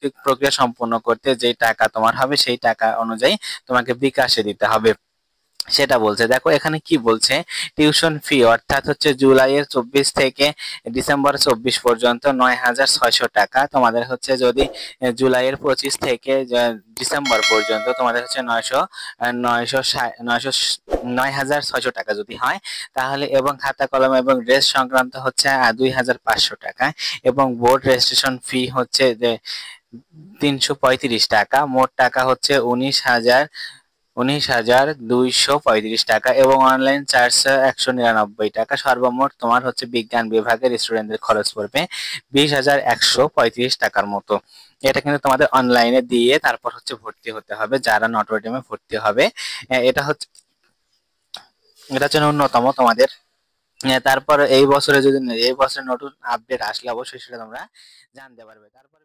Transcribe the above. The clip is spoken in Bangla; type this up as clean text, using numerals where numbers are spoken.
ভর্তি প্রক্রিয়া সম্পন্ন করতে যেই টাকা তোমার হবে সেই টাকা অনুযায়ী তোমাকে বিকাশে দিতে হবে, সেটা বলছে। দেখো এখানে কি বলছে, টিউশন ফি অর্থাৎ হচ্ছে জুলাইয়ের 24 থেকে ডিসেম্বর 24 পর্যন্ত 9,600 টাকা। তোমাদের হচ্ছে যদি জুলাইয়ের 25 থেকে ডিসেম্বর পর্যন্ত তোমাদের হচ্ছে 9,600 টাকা যদি হয় তাহলে, এবং খাতা কলম এবং ড্রেস সংক্রান্ত হচ্ছে 2,500 টাকা, এবং বোর্ড রেজিস্ট্রেশন ফি হচ্ছে যে 335 টাকা। মোট টাকা হচ্ছে 19,235 টাকা, এবং অনলাইন চার্জ 199 টাকা। সর্বমোট তোমার হচ্ছে বিজ্ঞান বিভাগের স্টুডেন্টদের খরচ পড়বে 20,135 টাকার মতো। এটা কিন্তু তোমাদের অনলাইনে দিয়ে তারপর হচ্ছে ভর্তি হতে হবে যারা নটরডেমে ভর্তি হবে। এটা হচ্ছে ন্যূনতম তোমাদের। তারপর এই বছরে যদি এই বছরে নতুন আপডেট আসলে অবশ্যই সেটা তোমরা জানতে পারবে। তারপরে